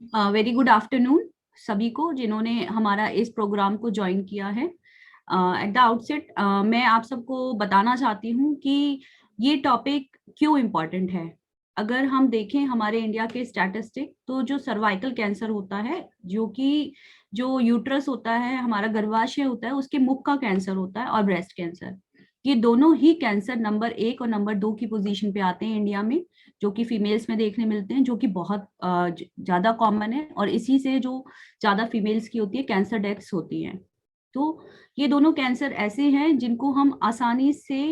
Very good afternoon सभी को जिन्होंने हमारा इस प्रोग्राम को ज्वाइन किया है। एट द आउटसेट मैं आप सबको बताना चाहती हूँ कि ये टॉपिक क्यों इम्पोर्टेंट है। अगर हम देखें हमारे इंडिया के स्टैटिस्टिक, तो जो सर्वाइकल कैंसर होता है, जो कि जो यूट्रस होता है, हमारा गर्भाशय होता है, उसके मुख का कैंसर होता है, और ब्रेस्ट कैंसर, ये दोनों ही कैंसर नंबर 1 और नंबर 2 की पोजीशन पे आते हैं इंडिया में, जो कि फीमेल्स में देखने मिलते हैं, जो कि बहुत ज्यादा कॉमन है। और इसी से जो ज्यादा फीमेल्स की होती है कैंसर डेथ्स होती हैं। तो ये दोनों कैंसर ऐसे हैं जिनको हम आसानी से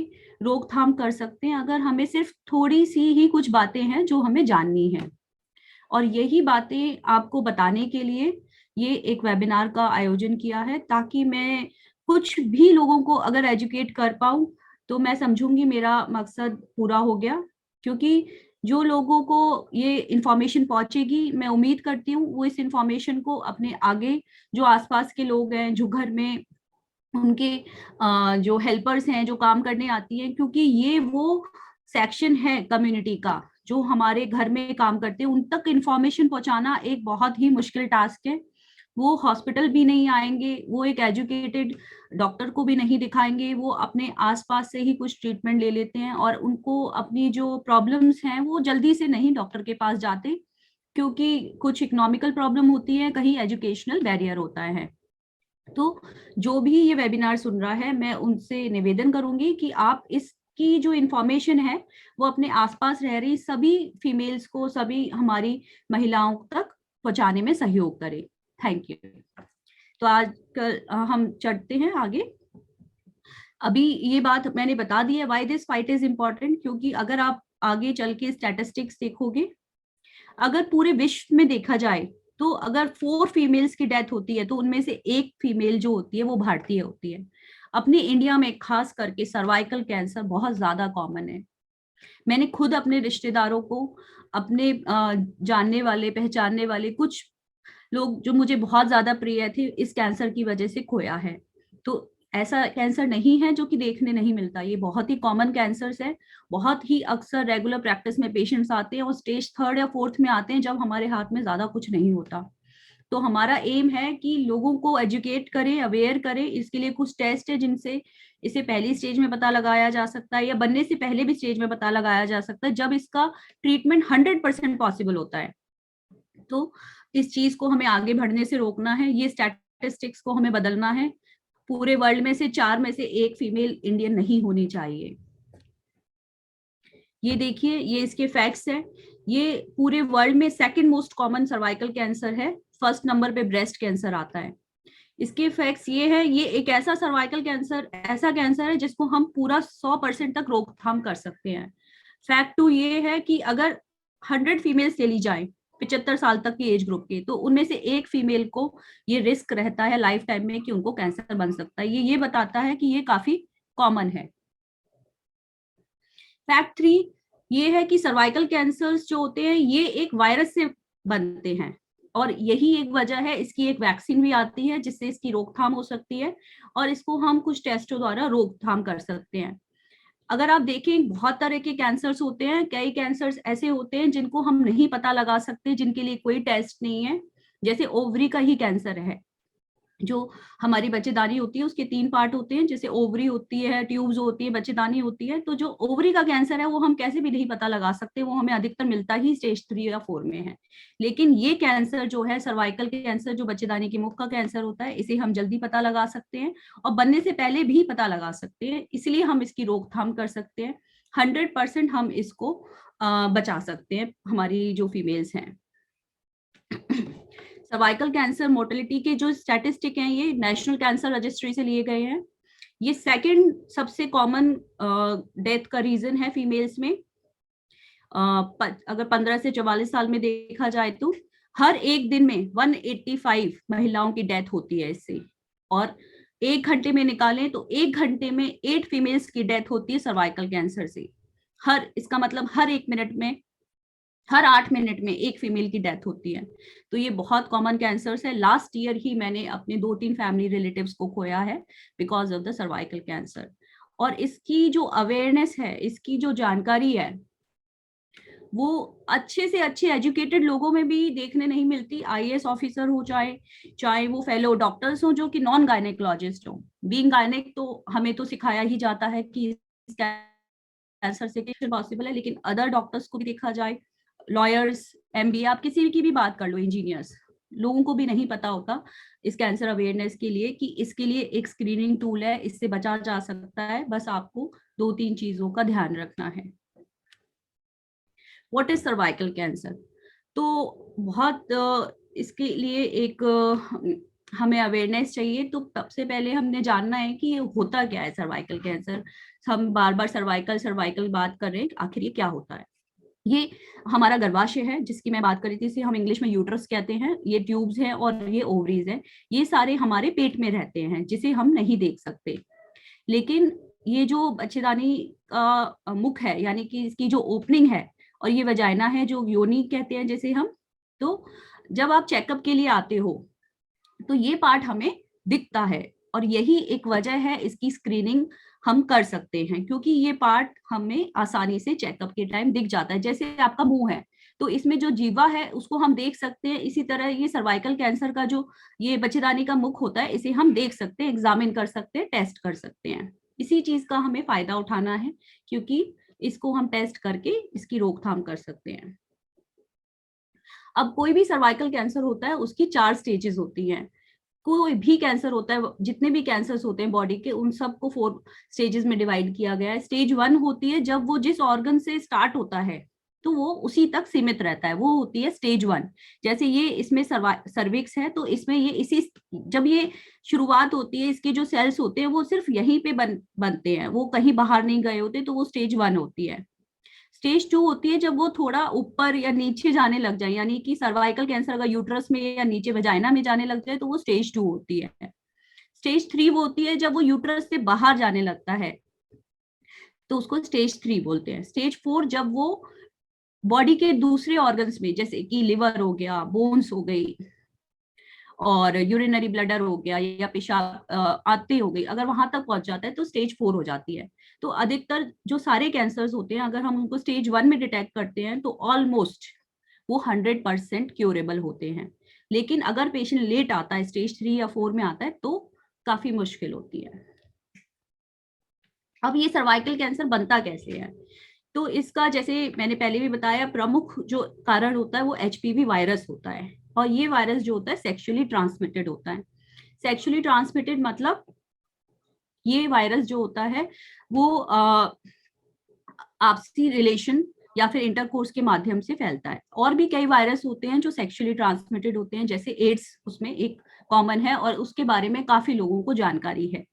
रोकथाम कर सकते हैं, अगर हमें सिर्फ थोड़ी सी ही कुछ बातें हैं जो हमें जाननी है। और यही बातें आपको बताने के लिए ये एक वेबिनार का आयोजन किया है, ताकि मैं कुछ भी लोगों को अगर एजुकेट कर पाऊं तो मैं समझूंगी मेरा मकसद पूरा हो गया। क्योंकि जो लोगों को ये इंफॉर्मेशन पहुंचेगी, मैं उम्मीद करती हूँ वो इस इंफॉर्मेशन को अपने आगे, जो आसपास के लोग हैं, जो घर में उनके जो हेल्पर्स हैं, जो काम करने आती हैं, क्योंकि ये वो सेक्शन है कम्युनिटी का जो हमारे घर में काम करते हैं, उन तक इंफॉर्मेशन पहुंचाना एक बहुत ही मुश्किल टास्क है। वो हॉस्पिटल भी नहीं आएंगे, वो एक एजुकेटेड डॉक्टर को भी नहीं दिखाएंगे, वो अपने आसपास से ही कुछ ट्रीटमेंट ले लेते हैं, और उनको अपनी जो प्रॉब्लम्स हैं वो जल्दी से नहीं डॉक्टर के पास जाते, क्योंकि कुछ इकोनॉमिकल प्रॉब्लम होती है, कहीं एजुकेशनल बैरियर होता है। तो जो भी ये वेबिनार सुन रहा है, मैं उनसे निवेदन करूंगी कि आप इसकी जो इंफॉर्मेशन है वो अपने आसपास रह रही सभी फीमेल्स को, सभी हमारी महिलाओं तक पहुंचाने में सहयोग करें। Thank you. तो आज कल हम चढ़ते हैं आगे। अभी ये बात मैंने बता दी है why this fight is important, क्योंकि अगर आप आगे चल के स्टैटिस्टिक्स देखोगे, अगर पूरे विश्व में देखा जाए तो अगर 4 फीमेल्स की डेथ होती है तो उनमें से एक फीमेल जो होती है वो भारतीय होती है। अपने इंडिया में खास करके सर्वाइकल कैंसर बहुत ज्यादा कॉमन है। मैंने खुद अपने रिश्तेदारों को, अपने जानने वाले पहचानने वाले कुछ लोग जो मुझे बहुत ज्यादा प्रिय थे, इस कैंसर की वजह से खोया है। तो ऐसा कैंसर नहीं है जो कि देखने नहीं मिलता, ये बहुत ही कॉमन कैंसर्स है। बहुत ही अक्सर रेगुलर प्रैक्टिस में पेशेंट्स आते हैं और स्टेज 3rd या 4th में आते हैं, जब हमारे हाथ में ज्यादा कुछ नहीं होता। तो हमारा एम है कि लोगों को एजुकेट करें, अवेयर करें। इसके लिए कुछ टेस्ट है जिनसे इसे पहली स्टेज में पता लगाया जा सकता है, या बनने से पहले भी स्टेज में पता लगाया जा सकता है, जब इसका ट्रीटमेंट 100% पॉसिबल होता है। तो इस चीज को हमें आगे बढ़ने से रोकना है, ये स्टैटिस्टिक्स को हमें बदलना है। पूरे वर्ल्ड में से 4 में से 1 फीमेल इंडियन नहीं होनी चाहिए। ये देखिए, ये इसके फैक्ट्स है। ये पूरे वर्ल्ड में second most common cervical cancer है, फर्स्ट नंबर पे ब्रेस्ट कैंसर आता है। इसके फैक्ट्स ये है, ये एक ऐसा सर्वाइकल कैंसर, ऐसा कैंसर है जिसको हम पूरा 100% तक रोकथाम कर सकते हैं। फैक्ट 2 ये है कि अगर 100 फीमेल्स चली जाए 75 साल तक की एज ग्रुप के, तो उनमें से एक फीमेल को ये रिस्क रहता है लाइफ टाइम में कि उनको कैंसर बन सकता है। ये बताता है कि ये काफी कॉमन है। फैक्ट 3 ये है कि सर्वाइकल कैंसर्स जो होते हैं ये एक वायरस से बनते हैं, और यही एक वजह है, इसकी एक वैक्सीन भी आती है जिससे इसकी रोकथाम हो सकती है, और इसको हम कुछ टेस्टों द्वारा रोकथाम कर सकते हैं। अगर आप देखें, बहुत तरह के कैंसर्स होते हैं, कई कैंसर्स ऐसे होते हैं जिनको हम नहीं पता लगा सकते, जिनके लिए कोई टेस्ट नहीं है। जैसे ओवरी का ही कैंसर है, जो हमारी बच्चेदानी होती है उसके 3 पार्ट होते हैं, जैसे ओवरी होती है, ट्यूब्स होती है, बच्चेदानी होती है। तो जो ओवरी का कैंसर है वो हम कैसे भी नहीं पता लगा सकते, वो हमें अधिकतर मिलता ही स्टेज 3 या 4 में है। लेकिन ये कैंसर जो है सर्वाइकल कैंसर, जो बच्चेदानी के मुख का कैंसर होता है, इसे हम जल्दी पता लगा सकते हैं और बनने से पहले भी पता लगा सकते हैं, इसलिए हम इसकी रोकथाम कर सकते हैं। 100% हम इसको बचा सकते हैं, हमारी जो फीमेल्स हैं। सर्वाइकल कैंसर मोर्टेलिटी के जो स्टैटिस्टिक हैं ये नेशनल कैंसर रजिस्ट्री से लिए गए हैं। ये सेकंड सबसे कॉमन डेथ का रीजन है फीमेल्स में। अगर 15 से 44 साल में देखा जाए तो हर एक दिन में 185 महिलाओं की डेथ होती है इससे, और 1 घंटे में निकालें तो 1 घंटे में 8 फीमेल्स की डेथ होती है सर्वाइकल कैंसर से। इसका मतलब हर 1 मिनट में, हर 8 मिनट में एक फीमेल की डेथ होती है। तो ये बहुत कॉमन कैंसर्स है। लास्ट ईयर ही मैंने अपने 2-3 फैमिली रिलेटिव्स को खोया है because of the cervical cancer. और इसकी जो अवेयरनेस है, इसकी जो जानकारी है, वो अच्छे से अच्छे एजुकेटेड लोगों में भी देखने नहीं मिलती। आईएएस ऑफिसर हो, चाहे चाहे वो फेलो डॉक्टर्स हो जो कि नॉन गायनेकोलॉजिस्ट हो। बीइंग गायनेक तो हमें तो सिखाया ही जाता है कि कैंसर से पॉसिबल है, लेकिन अदर डॉक्टर्स को भी देखा जाए, लॉयर्स, एमबीए, आप किसी की भी बात कर लो, इंजीनियर्स, लोगों को भी नहीं पता होता इस कैंसर अवेयरनेस के लिए कि इसके लिए एक स्क्रीनिंग टूल है, इससे बचा जा सकता है। बस आपको 2-3 चीजों का ध्यान रखना है। What is cervical cancer? तो बहुत इसके लिए एक हमें अवेयरनेस चाहिए। तो सबसे पहले हमने जानना है कि ये होता क्या है सर्वाइकल कैंसर। हम बार बार सर्वाइकल सर्वाइकल बात कर रहे हैं, आखिर ये क्या होता है? ये हमारा गर्भाशय है जिसकी मैं बात कर रही थी, इसे हम इंग्लिश में यूट्रस कहते हैं। ये ट्यूब्स हैं और ये ओवरीज हैं। ये सारे हमारे पेट में रहते हैं जिसे हम नहीं देख सकते। लेकिन ये जो बच्चेदानी का मुख है, यानी कि इसकी जो ओपनिंग है, और ये वजाइना है जो योनि कहते हैं जैसे हम, तो जब आप चेकअप के लिए आते हो तो ये पार्ट हमें दिखता है, और यही एक वजह है इसकी स्क्रीनिंग हम कर सकते हैं, क्योंकि ये पार्ट हमें आसानी से चेकअप के टाइम दिख जाता है। जैसे आपका मुंह है तो इसमें जो जीवा है उसको हम देख सकते हैं, इसी तरह ये सर्वाइकल कैंसर का जो ये बच्चेदानी का मुख होता है इसे हम देख सकते हैं, एग्जामिन कर सकते हैं, टेस्ट कर सकते हैं। इसी चीज का हमें फायदा उठाना है, क्योंकि इसको हम टेस्ट करके इसकी रोकथाम कर सकते हैं। अब कोई भी सर्वाइकल कैंसर होता है उसकी 4 स्टेजेस होती हैं। कोई भी कैंसर होता है, जितने भी कैंसर्स होते हैं बॉडी के, उन सबको 4 स्टेजेस में डिवाइड किया गया है। स्टेज 1 होती है जब वो जिस ऑर्गन से स्टार्ट होता है तो वो उसी तक सीमित रहता है, वो होती है स्टेज 1। जैसे ये इसमें सर्विक्स है तो इसमें ये इसी, जब ये शुरुआत होती है, इसके जो सेल्स होते हैं वो सिर्फ यहीं पे बनते हैं, वो कहीं बाहर नहीं गए होते, तो वो स्टेज 1 होती है। स्टेज 2 होती है जब वो थोड़ा ऊपर या नीचे जाने लग जाए, यानी कि सर्वाइकल कैंसर अगर यूट्रस में या नीचे वजाइना में जाने लग जाए तो वो स्टेज 2 होती है। स्टेज 3 वो होती है जब वो यूट्रस से बाहर जाने लगता है, तो उसको स्टेज 3 बोलते हैं। स्टेज 4 जब वो बॉडी के दूसरे ऑर्गन्स में, जैसे कि लिवर हो गया, बोन्स हो गई, और यूरिनरी ब्लडर हो गया, या पेशाब आते हो गई, अगर वहां तक पहुंच जाता है तो स्टेज 4 हो जाती है। तो अधिकतर जो सारे कैंसर्स होते हैं, अगर हम उनको स्टेज 1 में डिटेक्ट करते हैं तो ऑलमोस्ट वो 100% क्योरेबल होते हैं। लेकिन अगर पेशेंट लेट आता है, स्टेज 3 या 4 में आता है, तो काफी मुश्किल होती है। अब ये सर्वाइकल कैंसर बनता कैसे है? तो इसका, जैसे मैंने पहले भी बताया, प्रमुख जो कारण होता है वो एचपीवी वायरस होता है। और ये वायरस जो होता है सेक्सुअली ट्रांसमिटेड होता है। सेक्सुअली ट्रांसमिटेड मतलब ये वायरस जो होता है वो आपसी रिलेशन या फिर इंटरकोर्स के माध्यम से फैलता है। और भी कई वायरस होते हैं जो सेक्सुअली ट्रांसमिटेड होते हैं, जैसे एड्स उसमें एक कॉमन है और उसके बारे में काफी लोगों को जानकारी है।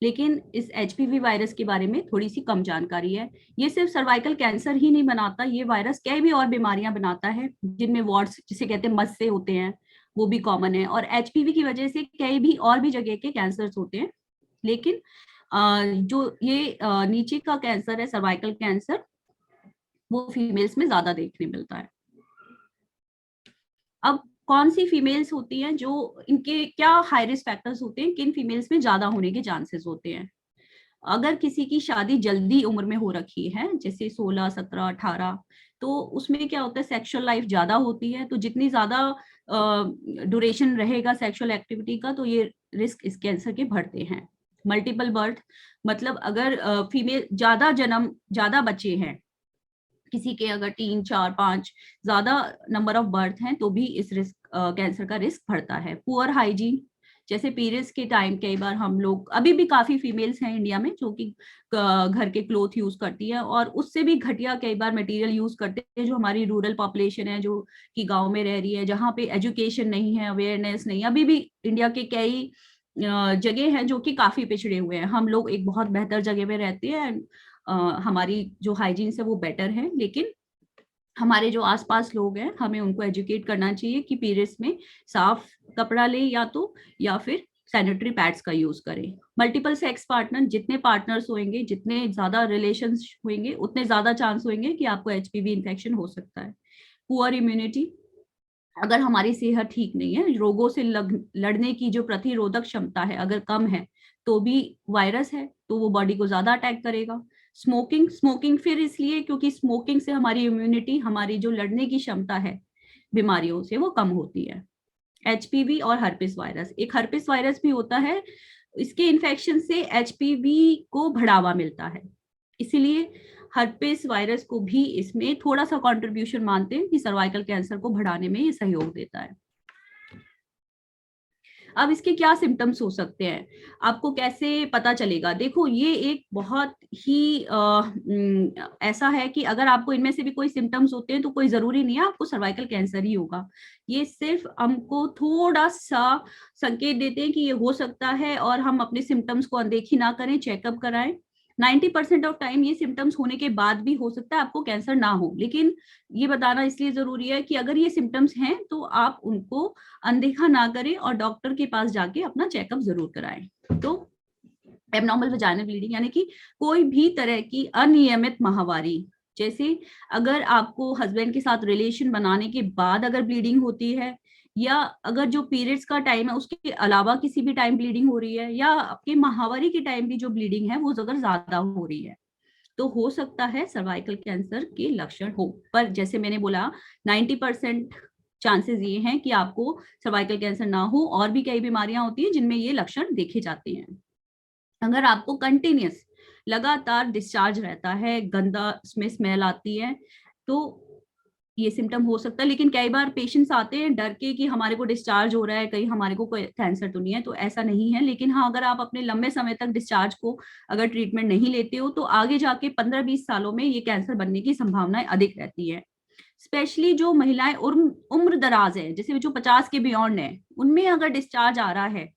लेकिन इस एचपीवी वायरस के बारे में थोड़ी सी कम जानकारी है। ये सिर्फ सर्वाइकल कैंसर ही नहीं बनाता, ये वायरस कई भी और बीमारियां बनाता है, जिनमें वार्ड्स जिसे कहते हैं मस्से होते हैं, वो भी कॉमन है। और एचपीवी की वजह से कई भी और भी जगह के कैंसर्स होते हैं। लेकिन जो ये नीचे का कैंसर है, सर्वाइकल कैंसर, वो फीमेल्स में ज्यादा देखने मिलता है। अब कौन सी फीमेल्स होती हैं जो, इनके क्या हाई रिस्क फैक्टर्स होते हैं, किन फीमेल्स में ज्यादा होने के चांसेस होते हैं? अगर किसी की शादी जल्दी उम्र में हो रखी है, जैसे 16, 17, 18, तो उसमें क्या होता है, सेक्सुअल लाइफ ज्यादा होती है। तो जितनी ज्यादा ड्यूरेशन रहेगा सेक्सुअल एक्टिविटी का, तो ये रिस्क इस कैंसर के बढ़ते हैं। मल्टीपल बर्थ मतलब अगर फीमेल ज्यादा बच्चे हैं, किसी के अगर 3, 4, 5 ज्यादा नंबर ऑफ बर्थ हैं, तो भी इस रिस्क कैंसर का रिस्क बढ़ता है। पुअर हाइजीन, जैसे पीरियड्स के टाइम कई बार हम लोग, अभी भी काफी फीमेल्स हैं इंडिया में जो कि घर के क्लोथ यूज करती है, और उससे भी घटिया कई बार मटेरियल यूज करते हैं, जो हमारी रूरल पॉपुलेशन है, जो कि गांव में रह रही है, जहाँ पे एजुकेशन नहीं है, अवेयरनेस नहीं। अभी भी इंडिया के कई जगह हैं जो कि काफी पिछड़े हुए हैं। हम लोग एक बहुत बेहतर जगह में रहते हैं, हमारी जो हाइजीन है वो बेटर है, लेकिन हमारे जो आसपास लोग हैं, हमें उनको एजुकेट करना चाहिए कि पीरियड्स में साफ कपड़ा ले, या फिर सैनिटरी पैड्स का यूज करें। मल्टीपल सेक्स पार्टनर, जितने पार्टनर्स होंगे, जितने ज्यादा रिलेशंस होंगे, उतने ज्यादा चांस होंगे कि आपको एचपीवी इन्फेक्शन हो सकता है। पुअर इम्यूनिटी, अगर हमारी सेहत ठीक नहीं है, रोगों से लड़ने की जो प्रतिरोधक क्षमता है अगर कम है, तो भी वायरस है तो वो बॉडी को ज्यादा अटैक करेगा। स्मोकिंग फिर इसलिए क्योंकि स्मोकिंग से हमारी इम्यूनिटी, हमारी जो लड़ने की क्षमता है बीमारियों से, वो कम होती है। एचपीवी और हर्पिस वायरस, एक हर्पिस वायरस भी होता है, इसके इन्फेक्शन से एचपीवी को बढ़ावा मिलता है, इसीलिए हर्पिस वायरस को भी इसमें थोड़ा सा कंट्रीब्यूशन मानते हैं कि सर्वाइकल कैंसर को बढ़ाने में ये सहयोग देता है। अब इसके क्या सिम्टम्स हो सकते हैं, आपको कैसे पता चलेगा? देखो, ये एक बहुत ही ऐसा है कि अगर आपको इनमें से भी कोई सिम्टम्स होते हैं तो कोई जरूरी नहीं है आपको सर्वाइकल कैंसर ही होगा। ये सिर्फ हमको थोड़ा सा संकेत देते हैं कि ये हो सकता है, और हम अपने सिम्टम्स को अनदेखी ना करें, चेकअप कराएं। 90% ऑफ टाइम ये सिम्टम्स होने के बाद भी हो सकता है आपको कैंसर ना हो, लेकिन ये बताना इसलिए जरूरी है कि अगर ये सिम्टम्स हैं तो आप उनको अनदेखा ना करें और डॉक्टर के पास जाके अपना चेकअप जरूर कराएं। तो एबनॉर्मल वजाइनल ब्लीडिंग यानी कि कोई भी तरह की अनियमित माहवारी, जैसे अगर आपको हस्बैंड के साथ रिलेशन बनाने के बाद अगर ब्लीडिंग होती है, या अगर जो पीरियड्स का टाइम है उसके अलावा किसी भी टाइम ब्लीडिंग हो रही है, या आपके माहवारी के टाइम भी जो ब्लीडिंग है वो अगर ज्यादा हो रही है, तो हो सकता है सर्वाइकल कैंसर के लक्षण हो। पर जैसे मैंने बोला, 90% चांसेस ये हैं कि आपको सर्वाइकल कैंसर ना हो, और भी कई बीमारियां होती हैं जिनमें ये लक्षण देखे जाते हैं। अगर आपको कंटिन्यूस लगातार डिस्चार्ज रहता है, गंदा उसमें स्मेल आती है, तो ये सिम्टम हो सकता है। लेकिन कई बार पेशेंट्स आते हैं डर के कि हमारे को डिस्चार्ज हो रहा है, कहीं हमारे को कोई कैंसर तो नहीं है, तो ऐसा नहीं है। लेकिन हाँ, अगर आप अपने लंबे समय तक डिस्चार्ज को अगर ट्रीटमेंट नहीं लेते हो, तो आगे जाके 15-20 सालों में ये कैंसर बनने की संभावनाएं अधिक रहती है। स्पेशली जो महिलाएं उम्र दराज है, जैसे जो 50 के बियॉन्ड है, उनमें अगर डिस्चार्ज आ रहा है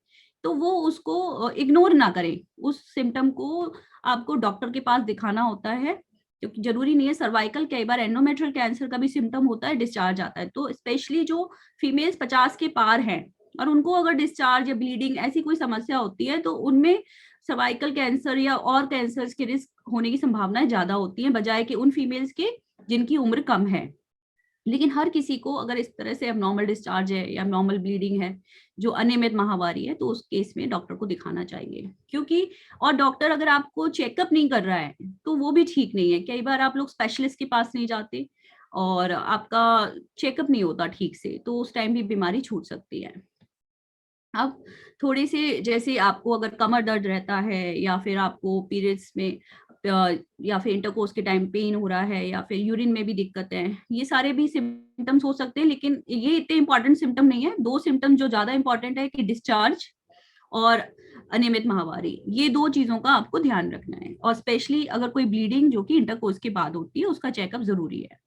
तो वो उसको इग्नोर ना करें, उस सिम्टम को आपको डॉक्टर के पास दिखाना होता है, क्योंकि जरूरी नहीं है सर्वाइकल, कई बार एंडोमेट्रियल कैंसर का भी सिम्टम होता है, डिस्चार्ज आता है। तो स्पेशली जो फीमेल्स 50 के पार हैं और उनको अगर डिस्चार्ज या ब्लीडिंग ऐसी कोई समस्या होती है, तो उनमें सर्वाइकल कैंसर या और कैंसर के रिस्क होने की संभावनाएं ज्यादा होती हैं, बजाय कि उन फीमेल्स के जिनकी उम्र कम है। लेकिन हर किसी को अगर इस तरह से अबनॉर्मल डिस्चार्ज है या अबनॉर्मल ब्लीडिंग है, जो अनियमित माहवारी है, तो उस केस में डॉक्टर को दिखाना चाहिए। क्योंकि और डॉक्टर अगर आपको चेकअप नहीं कर रहा है तो वो भी ठीक नहीं है। कई बार आप लोग स्पेशलिस्ट के पास नहीं जाते और आपका चेकअप नहीं होता ठीक से, तो उस टाइम भी बीमारी छूट सकती है। अब थोड़ी सी, जैसे आपको अगर कमर दर्द रहता है, या फिर आपको पीरियड्स में या फिर इंटरकोर्स के टाइम पेन हो रहा है, या फिर यूरिन में भी दिक्कत है, ये सारे भी सिम्टम्स हो सकते हैं। लेकिन ये इतने इंपॉर्टेंट सिम्टम नहीं है। दो सिम्टम जो ज्यादा इंपॉर्टेंट है कि डिस्चार्ज और अनियमित माहवारी, ये दो चीजों का आपको ध्यान रखना है। और स्पेशली अगर कोई ब्लीडिंग जो कि इंटरकोर्स के बाद होती है, उसका चेकअप जरूरी है।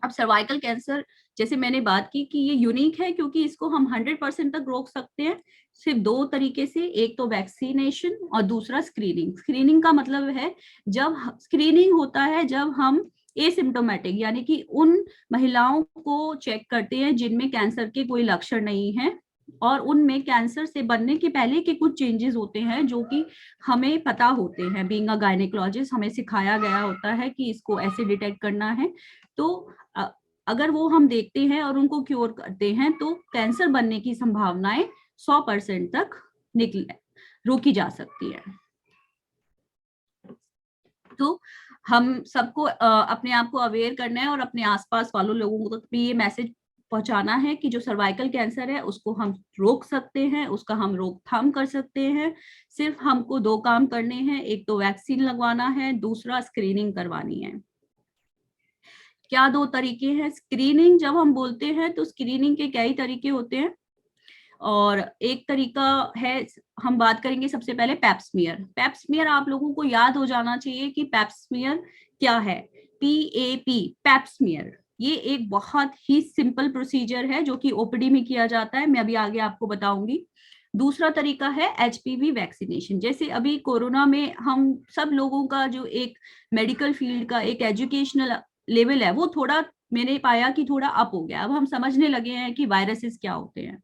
अब सर्वाइकल कैंसर, जैसे मैंने बात की कि ये यूनिक है क्योंकि इसको हम 100% तक रोक सकते हैं सिर्फ दो तरीके से, एक तो वैक्सीनेशन और दूसरा स्क्रीनिंग। स्क्रीनिंग का मतलब है, जब स्क्रीनिंग होता है जब हम एसिम्प्टोमेटिक यानी कि उन महिलाओं को चेक करते हैं जिनमें कैंसर के कोई लक्षण नहीं है, और उनमें कैंसर से बनने के पहले के कुछ चेंजेस होते हैं जो कि हमें पता होते हैं। बीइंग अ गायनेकोलॉजिस्ट हमें सिखाया गया होता है कि इसको ऐसे डिटेक्ट करना है। तो अगर वो हम देखते हैं और उनको क्योर करते हैं, तो कैंसर बनने की संभावनाएं 100% तक निकल रोकी जा सकती है। तो हम सबको अपने आप को अवेयर करना है और अपने आसपास वालों लोगों तक भी ये मैसेज पहुंचाना है कि जो सर्वाइकल कैंसर है उसको हम रोक सकते हैं, उसका हम रोकथाम कर सकते हैं। सिर्फ हमको दो काम करने हैं, एक तो वैक्सीन लगवाना है, दूसरा स्क्रीनिंग करवानी है। क्या दो तरीके हैं स्क्रीनिंग? जब हम बोलते हैं तो स्क्रीनिंग के कई तरीके होते हैं, और एक तरीका है, हम बात करेंगे सबसे पहले पैप्समियर। पैप्समियर आप लोगों को याद हो जाना चाहिए कि पैप्समियर क्या है। PAP, पैप्समियर, ये एक बहुत ही सिंपल प्रोसीजर है जो कि ओपीडी में किया जाता है, मैं अभी आगे आपको बताऊंगी। दूसरा तरीका है HPV वैक्सीनेशन। जैसे अभी कोरोना में हम सब लोगों का जो एक मेडिकल फील्ड का एक एजुकेशनल लेवल है, वो थोड़ा, मैंने पाया कि थोड़ा अप हो गया। अब हम समझने लगे हैं कि वायरसेस क्या होते हैं,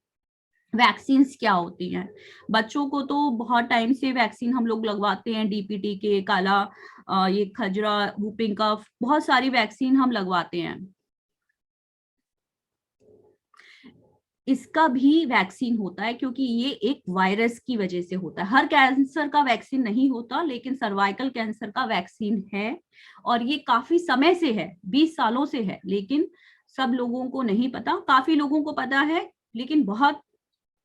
वैक्सीन्स क्या होती हैं। बच्चों को तो बहुत टाइम से वैक्सीन हम लोग लगवाते हैं, DPT के, काला, ये खजरा, वूपिंग कफ, बहुत सारी वैक्सीन हम लगवाते हैं। इसका भी वैक्सीन होता है, क्योंकि ये एक वायरस की वजह से होता है। हर कैंसर का वैक्सीन नहीं होता, लेकिन सर्वाइकल कैंसर का वैक्सीन है, और ये काफी समय से है, 20 सालों से है, लेकिन सब लोगों को नहीं पता। काफी लोगों को पता है, लेकिन बहुत,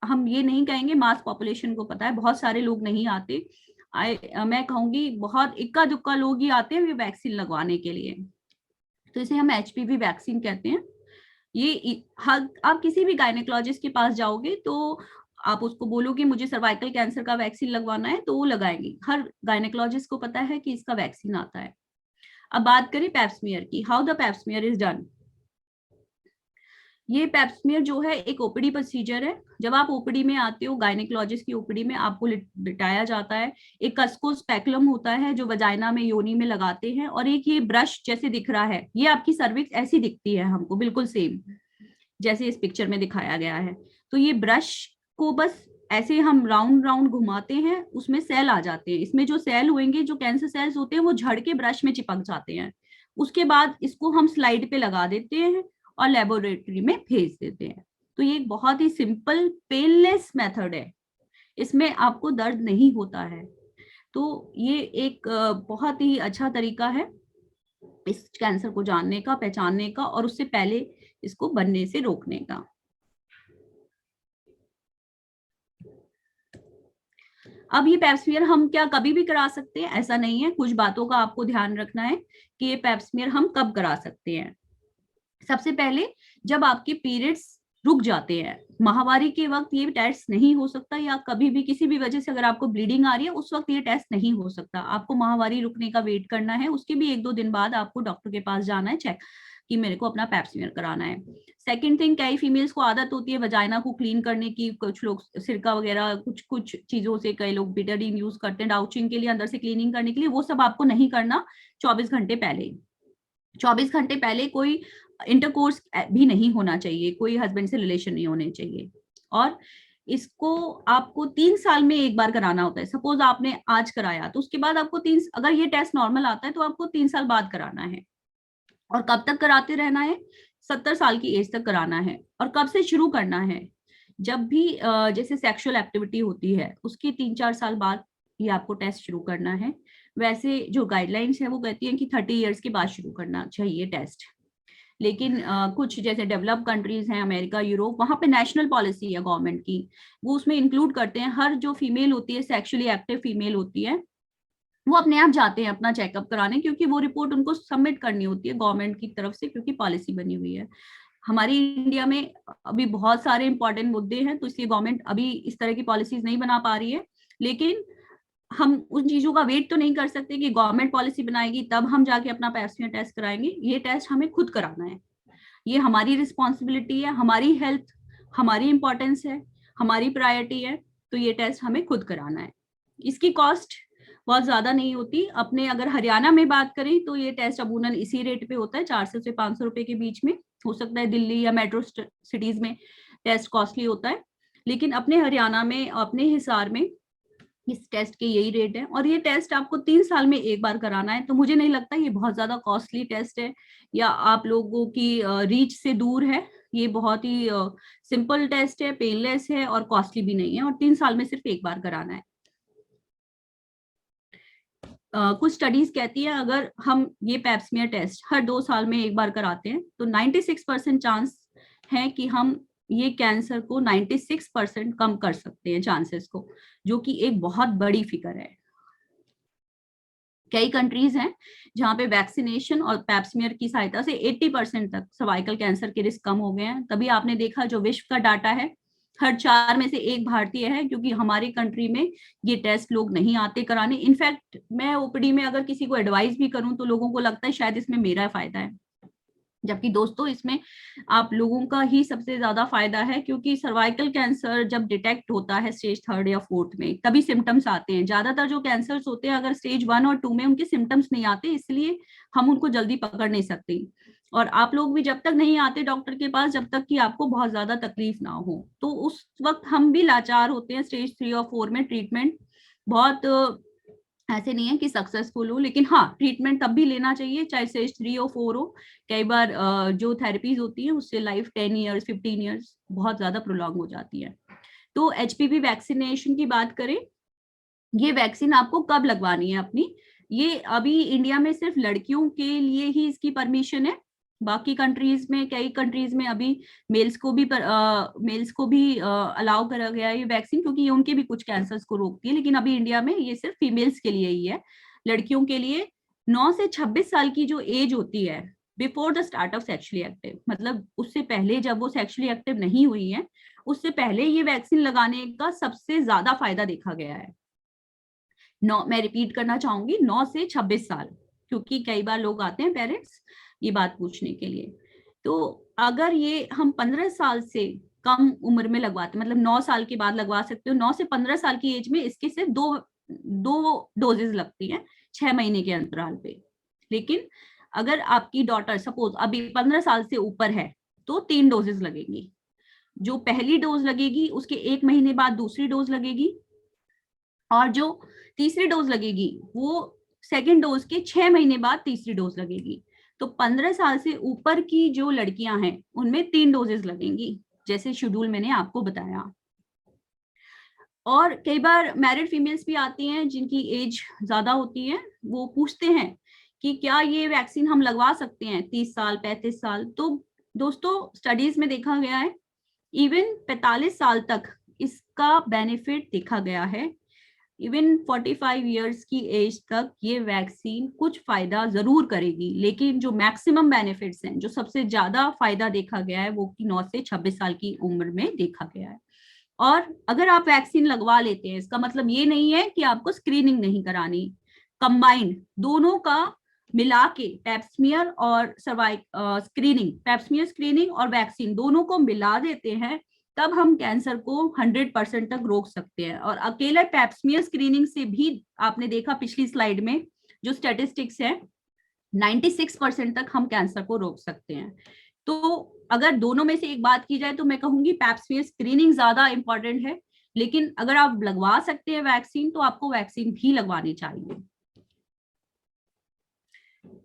हम ये नहीं कहेंगे मास पॉपुलेशन को पता है, बहुत सारे लोग नहीं आते। मैं कहूंगी बहुत इक्का दुक्का लोग ही आते हैं ये वैक्सीन लगवाने के लिए। तो इसे हम एचपीवी वैक्सीन कहते हैं। ये आप किसी भी गायनेकोलॉजिस्ट के पास जाओगे तो आप उसको बोलोगे मुझे सर्वाइकल कैंसर का वैक्सीन लगवाना है, तो वो लगाएंगे। हर गायनेकोलॉजिस्ट को पता है कि इसका वैक्सीन आता है। अब बात करें पैप्समियर की, how the Pap smear is done. ये पैप्समियर जो है एक ओपीडी प्रोसीजर है। जब आप ओपीडी में आते हो, गायनेकोलॉजिस्ट की ओपीडी में, आपको बिठाया जाता है। एक कसको स्पेकुलम होता है जो वजाइना में, योनि में लगाते हैं, और एक ये ब्रश जैसे दिख रहा है, ये आपकी सर्विक्स ऐसी दिखती है हमको, बिल्कुल सेम जैसे इस पिक्चर में दिखाया गया है। तो ये ब्रश को बस ऐसे हम राउंड राउंड घुमाते हैं, उसमें सेल आ जाते हैं। इसमें जो सेल होंगे, जो कैंसर सेल्स होते हैं, वो झड़ के ब्रश में चिपक जाते हैं। उसके बाद इसको हम स्लाइड पे लगा देते हैं और लेबोरेटरी में भेज देते हैं। तो ये एक बहुत ही सिंपल पेनलेस मेथड है, इसमें आपको दर्द नहीं होता है। तो ये एक बहुत ही अच्छा तरीका है इस कैंसर को जानने का, पहचानने का, और उससे पहले इसको बनने से रोकने का। अब ये पैप्समियर हम क्या कभी भी करा सकते हैं, ऐसा नहीं है। कुछ बातों का आपको ध्यान रखना है कि ये पैप्समियर हम कब करा सकते हैं। सबसे पहले जब आपके पीरियड्स रुक जाते हैं, माहवारी के वक्त ये टेस्ट नहीं हो सकता, या कभी भी किसी भी वजह से अगर आपको ब्लीडिंग आ रही है उस वक्त ये टेस्ट नहीं हो सकता। आपको माहवारी रुकने का वेट करना है, उसके भी 1-2 दिन बाद आपको डॉक्टर के पास जाना है, चेक कि मेरे को अपना पैप्समियर कराना है। सेकंड थिंग, कई फीमेल्स को आदत होती है वजाइना को क्लीन करने की। कुछ लोग सिरका वगैरह कुछ कुछ चीजों से, कई लोग बिटाडीन यूज करते हैं डाउचिंग के लिए, अंदर से क्लीनिंग करने के लिए। वो सब आपको नहीं करना 24 घंटे पहले। 24 घंटे पहले कोई इंटरकोर्स भी नहीं होना चाहिए, कोई हस्बैंड से रिलेशन नहीं होने चाहिए। और इसको आपको 3 साल में एक बार कराना होता है। सपोज आपने आज कराया, तो उसके बाद आपको अगर ये टेस्ट नॉर्मल आता है तो आपको 3 साल बाद कराना है। और कब तक कराते रहना है? 70 साल की एज तक कराना है। और कब से शुरू करना है? जब भी जैसे सेक्सुअल एक्टिविटी होती है उसके 3-4 साल बाद ये आपको टेस्ट शुरू करना है। वैसे जो गाइडलाइंस है वो कहती हैं कि 30 इयर्स के बाद शुरू करना चाहिए टेस्ट। लेकिन कुछ जैसे डेवलप कंट्रीज हैं, अमेरिका, यूरोप, वहां पे नेशनल पॉलिसी है गवर्नमेंट की, वो उसमें इंक्लूड करते हैं। हर जो फीमेल होती है, सेक्सुअली एक्टिव फीमेल होती है, वो अपने आप जाते हैं अपना चेकअप कराने, क्योंकि वो रिपोर्ट उनको सबमिट करनी होती है गवर्नमेंट की तरफ से, क्योंकि पॉलिसी बनी हुई है। हमारी इंडिया में अभी बहुत सारे इंपॉर्टेंट मुद्दे हैं, तो इसलिए गवर्नमेंट अभी इस तरह की पॉलिसीज नहीं बना पा रही है। लेकिन हम उन चीजों का वेट तो नहीं कर सकते कि गवर्नमेंट पॉलिसी बनाएगी तब हम जाके अपना पैप्समियर टेस्ट कराएंगे। ये टेस्ट हमें खुद कराना है, ये हमारी रिस्पॉन्सिबिलिटी है, हमारी हेल्थ हमारी इंपॉर्टेंस है, हमारी प्रायोरिटी है। तो ये टेस्ट हमें खुद कराना है। इसकी कॉस्ट बहुत ज्यादा नहीं होती। अपने अगर हरियाणा में बात करें तो ये टेस्ट अबूनन इसी रेट पे होता है, 400 से 500 रुपए के बीच में। हो सकता है दिल्ली या मेट्रो सिटीज में टेस्ट कॉस्टली होता है, लेकिन अपने हरियाणा में, अपने हिसार में इस टेस्ट के यही रेट है। और ये टेस्ट आपको 3 साल में एक बार कराना है। तो मुझे नहीं लगता ये बहुत ज्यादा कॉस्टली टेस्ट है या आप लोगों की रीच से दूर है। ये बहुत ही सिंपल टेस्ट है, पेनलेस है और कॉस्टली भी नहीं है, और 3 साल में सिर्फ एक बार कराना है। कुछ स्टडीज कहती है अगर हम ये पैप्समियर टेस्ट हर 2 साल में एक बार कराते हैं तो 96% चांस है कि हम ये कैंसर को 96% कम कर सकते हैं चांसेस को, जो कि एक बहुत बड़ी फिगर है। कई कंट्रीज हैं जहां पे वैक्सीनेशन और पैप्समियर की सहायता से 80% तक सर्वाइकल कैंसर के रिस्क कम हो गए हैं। तभी आपने देखा जो विश्व का डाटा है, हर 4 में से 1 भारतीय है, क्योंकि हमारी कंट्री में ये टेस्ट लोग नहीं आते कराने। इनफैक्ट मैं ओपीडी में अगर किसी को एडवाइस भी करूं तो लोगों को लगता है शायद इसमें मेरा फायदा है, जबकि दोस्तों इसमें आप लोगों का ही सबसे ज्यादा फायदा है। क्योंकि सर्वाइकल कैंसर जब डिटेक्ट होता है स्टेज 3rd या 4th में, तभी सिम्टम्स आते हैं। ज्यादातर जो कैंसर्स होते हैं अगर स्टेज 1 और 2 में उनके सिम्टम्स नहीं आते, इसलिए हम उनको जल्दी पकड़ नहीं सकते। और आप लोग भी जब तक नहीं आते डॉक्टर के पास, जब तक कि आपको बहुत ज्यादा तकलीफ ना हो, तो उस वक्त हम भी लाचार होते हैं। स्टेज 3 और 4 में ट्रीटमेंट बहुत ऐसे नहीं है कि सक्सेसफुल हो, लेकिन हाँ ट्रीटमेंट तब भी लेना चाहिए चाहे स्टेज 3 हो 4 हो। कई बार जो थेरेपीज होती है उससे लाइफ 10 ईयर्स 15 ईयर्स बहुत ज्यादा प्रोलॉन्ग हो जाती है। तो एचपीवी वैक्सीनेशन की बात करें, ये वैक्सीन आपको कब लगवानी है अपनी, ये अभी इंडिया में सिर्फ लड़कियों के लिए ही इसकी परमिशन है। बाकी कंट्रीज में, कई कंट्रीज में अभी मेल्स को भी अलाउ करा गया है ये वैक्सीन, क्योंकि ये उनके भी कुछ कैंसर्स को रोकती है। लेकिन अभी इंडिया में ये सिर्फ फीमेल्स के लिए ही है, लड़कियों के लिए 9 से 26 साल की जो एज होती है before the start of sexually active, मतलब उससे पहले जब वो सेक्सुअली एक्टिव नहीं हुई है, उससे पहले ये वैक्सीन लगाने का सबसे ज्यादा फायदा देखा गया है। मैं रिपीट करना चाहूंगी, 9 से 26 साल, क्योंकि कई बार लोग आते हैं पेरेंट्स ये बात पूछने के लिए। तो अगर ये हम 15 साल से कम उम्र में लगवाते, मतलब 9 साल के बाद लगवा सकते हो, 9 से 15 साल की एज में इसके सिर्फ दो डोजेस लगती हैं 6 महीने के अंतराल पे। लेकिन अगर आपकी डॉटर सपोज अभी 15 साल से ऊपर है तो 3 डोजेस लगेंगी। जो पहली डोज लगेगी उसके 1 महीने बाद दूसरी डोज लगेगी, और जो तीसरी डोज लगेगी वो सेकेंड डोज के 6 महीने बाद तीसरी डोज लगेगी। तो 15 साल से ऊपर की जो लड़कियां हैं उनमें 3 डोजेस लगेंगी, जैसे शेड्यूल मैंने आपको बताया। और कई बार मैरिड फीमेल्स भी आती हैं जिनकी एज ज्यादा होती है, वो पूछते हैं कि क्या ये वैक्सीन हम लगवा सकते हैं 30 साल 35 साल। तो दोस्तों स्टडीज में देखा गया है इवन 45 साल तक इसका बेनिफिट देखा गया है। इवन 45 ईयर्स की एज तक ये वैक्सीन कुछ फायदा जरूर करेगी, लेकिन जो मैक्सिमम बेनिफिट्स हैं, जो सबसे ज्यादा फायदा देखा गया है, वो कि 9 से 26 साल की उम्र में देखा गया है। और अगर आप वैक्सीन लगवा लेते हैं, इसका मतलब ये नहीं है कि आपको स्क्रीनिंग नहीं करानी। कंबाइंड दोनों का मिला के पैप्समियर और स्क्रीनिंग, पैप्समियर स्क्रीनिंग और वैक्सीन दोनों को मिला देते हैं, तब हम कैंसर को 100% तक रोक सकते हैं। और अकेले पैप्समियर स्क्रीनिंग से भी आपने देखा पिछली स्लाइड में जो स्टेटिस्टिक्स है, 96% तक हम कैंसर को रोक सकते हैं। तो अगर दोनों में से एक बात की जाए तो मैं कहूंगी पैप्समियर स्क्रीनिंग ज्यादा इंपॉर्टेंट है, लेकिन अगर आप लगवा सकते हैं वैक्सीन तो आपको वैक्सीन भी लगवानी चाहिए।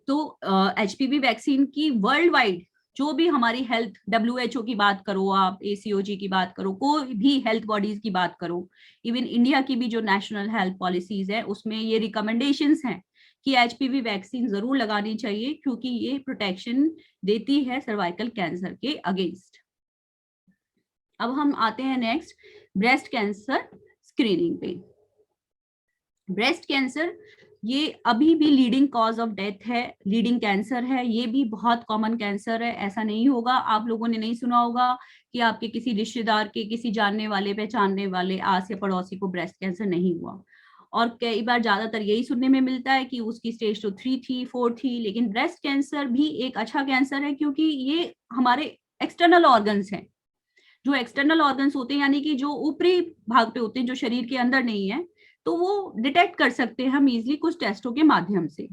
तो एचपीवी वैक्सीन की वर्ल्ड वाइड जो भी हमारी हेल्थ, WHO की बात करो, आप ACOG की बात करो, कोई भी हेल्थ बॉडीज की बात करो, इवन इंडिया की भी जो नेशनल हेल्थ पॉलिसीज है उसमें ये रिकमेंडेशंस हैं कि एचपीवी वैक्सीन जरूर लगानी चाहिए, क्योंकि ये प्रोटेक्शन देती है सर्वाइकल कैंसर के अगेंस्ट। अब हम आते हैं नेक्स्ट ब्रेस्ट कैंसर स्क्रीनिंग पे। ब्रेस्ट कैंसर ये अभी भी लीडिंग कॉज ऑफ डेथ है, लीडिंग कैंसर है, ये भी बहुत कॉमन कैंसर है। ऐसा नहीं होगा, आप लोगों ने नहीं सुना होगा कि आपके किसी रिश्तेदार के, किसी जानने वाले, पहचानने वाले, आस या पड़ोसी को ब्रेस्ट कैंसर नहीं हुआ। और कई बार ज्यादातर यही सुनने में मिलता है कि उसकी स्टेज तो 3 थी, 4 थी। लेकिन ब्रेस्ट कैंसर भी एक अच्छा कैंसर है, क्योंकि ये हमारे एक्सटर्नल ऑर्गन्स हैं। जो एक्सटर्नल ऑर्गन्स होते हैं यानी कि जो ऊपरी भाग पे होते हैं, जो शरीर के अंदर नहीं है, तो वो डिटेक्ट कर सकते हैं हम इजिली कुछ टेस्टों के माध्यम से।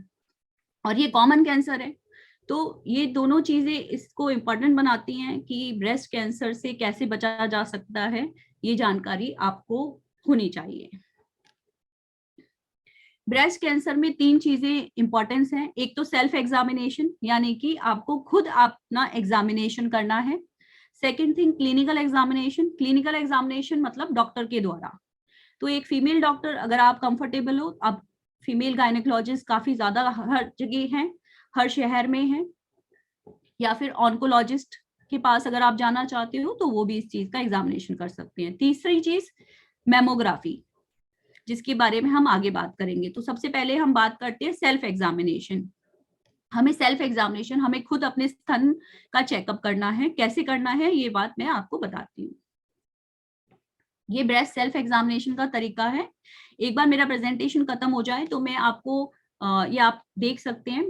और ये कॉमन कैंसर है। तो ये दोनों चीजें इसको इम्पोर्टेंट बनाती हैं कि ब्रेस्ट कैंसर से कैसे बचा जा सकता है, ये जानकारी आपको होनी चाहिए। ब्रेस्ट कैंसर में 3 चीजें इंपॉर्टेंस हैं। एक तो सेल्फ एग्जामिनेशन, यानी कि आपको खुद अपना एग्जामिनेशन करना है। Second thing clinical examination. Clinical examination मतलब डॉक्टर के द्वारा। तो एक फीमेल डॉक्टर, अगर आप कंफर्टेबल हो, अब फीमेल गायनेकोलॉजिस्ट काफी ज्यादा हर जगह हैं, हर शहर में हैं, या फिर ऑन्कोलॉजिस्ट के पास अगर आप जाना चाहते हो तो वो भी इस चीज का एग्जामिनेशन कर सकते हैं। तीसरी चीज मैमोग्राफी, जिसके बारे में हम आगे बात करेंगे। तो सबसे पहले हम बात करते हैं सेल्फ एग्जामिनेशन। हमें सेल्फ एग्जामिनेशन, हमें खुद अपने स्तन का चेकअप करना है। कैसे करना है ये बात मैं आपको बताती हूँ। ये ब्रेस्ट सेल्फ एग्जामिनेशन का तरीका है। एक बार मेरा प्रेजेंटेशन खत्म हो जाए तो मैं आपको ये आप देख सकते हैं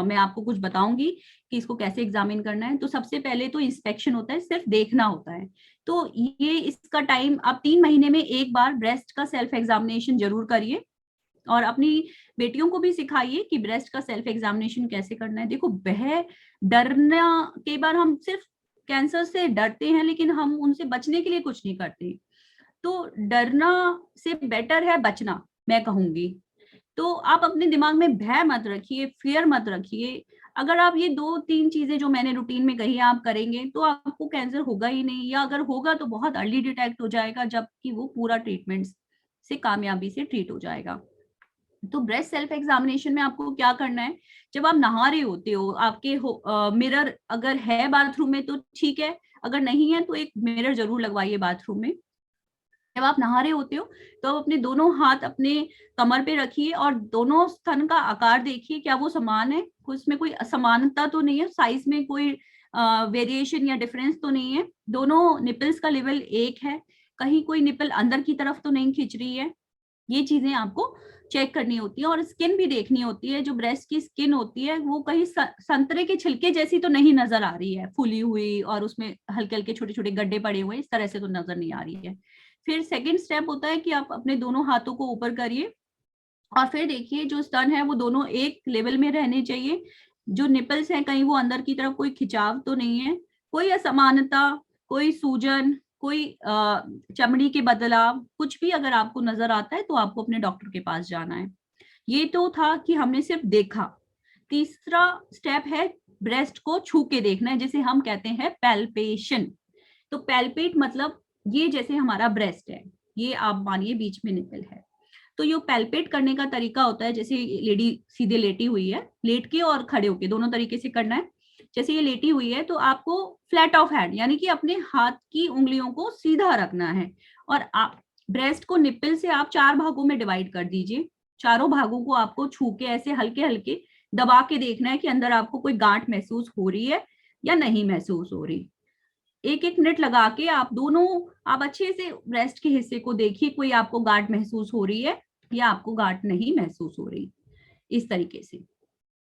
मैं आपको कुछ बताऊंगी कि इसको कैसे एग्जामिन करना है। तो सबसे पहले तो इंस्पेक्शन होता है, सिर्फ देखना होता है। तो ये इसका टाइम, आप 3 महीने में एक बार ब्रेस्ट का सेल्फ एग्जामिनेशन जरूर करिए, और अपनी बेटियों को भी सिखाइए कि ब्रेस्ट का सेल्फ एग्जामिनेशन कैसे करना है। देखो डरना, कई बार हम सिर्फ कैंसर से डरते हैं लेकिन हम उनसे बचने के लिए कुछ नहीं करते। तो डरना से बेटर है बचना। मैं कहूंगी। तो आप अपने दिमाग में भय मत रखिए, फियर मत रखिए। अगर आप ये 2-3 चीजें जो मैंने रूटीन में कही आप करेंगे तो आपको कैंसर होगा ही नहीं, या अगर होगा तो बहुत अर्ली डिटेक्ट हो जाएगा, जबकि वो पूरा ट्रीटमेंट से कामयाबी से ट्रीट हो जाएगा। तो ब्रेस्ट सेल्फ एग्जामिनेशन में आपको क्या करना है, जब आप नहा रहे होते हो, आपके मिरर अगर है बाथरूम में तो ठीक है, अगर नहीं है तो एक मिरर जरूर लगवाइए बाथरूम में। जब आप नहा रहे होते हो तो आप अपने दोनों हाथ अपने कमर पे रखिए और दोनों स्तन का आकार देखिए, क्या वो समान है, उसमें कोई असमानता तो नहीं है, साइज में कोई वेरिएशन या डिफरेंस तो नहीं है, दोनों निपल्स का लेवल एक है, कहीं कोई निपल अंदर की तरफ तो नहीं खिंच रही है। ये चीजें आपको चेक करनी होती है। और स्किन भी देखनी होती है, जो ब्रेस्ट की स्किन होती है वो कहीं संतरे के छिलके जैसी तो नहीं नजर आ रही है, फूली हुई और उसमें हल्के हल्के छोटे छोटे गड्ढे पड़े हुए, इस तरह से तो नजर नहीं आ रही है। फिर सेकंड स्टेप होता है कि आप अपने दोनों हाथों को ऊपर करिए और फिर देखिए जो स्तन है वो दोनों एक लेवल में रहने चाहिए, जो निपल्स हैं कहीं वो अंदर की तरफ कोई खिंचाव तो नहीं है, कोई असमानता, कोई सूजन, कोई चमड़ी के बदलाव, कुछ भी अगर आपको नजर आता है तो आपको अपने डॉक्टर के पास जाना है। ये तो था कि हमने सिर्फ देखा। तीसरा स्टेप है ब्रेस्ट को छू के देखना है, जिसे हम कहते हैं पैल्पेशन। तो पैल्पेट मतलब ये जैसे हमारा ब्रेस्ट है, ये आप मानिए बीच में निपल है, तो ये पैल्पेट करने का तरीका होता है, जैसे लेडी सीधे लेटी हुई है, लेट के और खड़े होके दोनों तरीके से करना है। जैसे ये लेटी हुई है तो आपको फ्लैट ऑफ हैंड यानी कि अपने हाथ की उंगलियों को सीधा रखना है और आप ब्रेस्ट को निप्पल से आप 4 भागों में डिवाइड कर दीजिए। चारों भागों को आपको छू के ऐसे हल्के हल्के दबा के देखना है कि अंदर आपको कोई गांठ महसूस हो रही है या नहीं महसूस हो रही। एक एक मिनट लगा के आप अच्छे से ब्रेस्ट के हिस्से को देखिए, कोई आपको गांठ महसूस हो रही है या आपको गांठ नहीं महसूस हो रही। इस तरीके से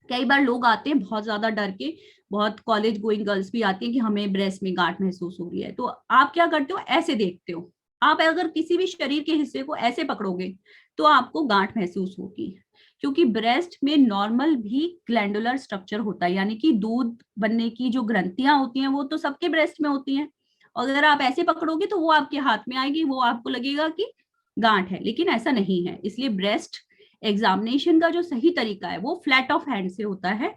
कई बार लोग आते हैं बहुत ज्यादा डर के, बहुत कॉलेज गोइंग गर्ल्स भी आती हैं कि हमें ब्रेस्ट में गांठ महसूस हो रही है, तो आप क्या करते हो, ऐसे देखते हो। आप अगर किसी भी शरीर के हिस्से को ऐसे पकड़ोगे तो आपको गांठ महसूस होगी, क्योंकि ब्रेस्ट में नॉर्मल भी ग्लैंडुलर स्ट्रक्चर होता है, यानी कि दूध बनने की जो ग्रंथियां होती हैं वो तो सबके ब्रेस्ट में होती हैं। अगर आप ऐसे पकड़ोगे तो वो आपके हाथ में आएगी, वो आपको लगेगा कि गांठ है, लेकिन ऐसा नहीं है। इसलिए ब्रेस्ट एग्जामिनेशन का जो सही तरीका है वो फ्लैट ऑफ हैंड से होता है।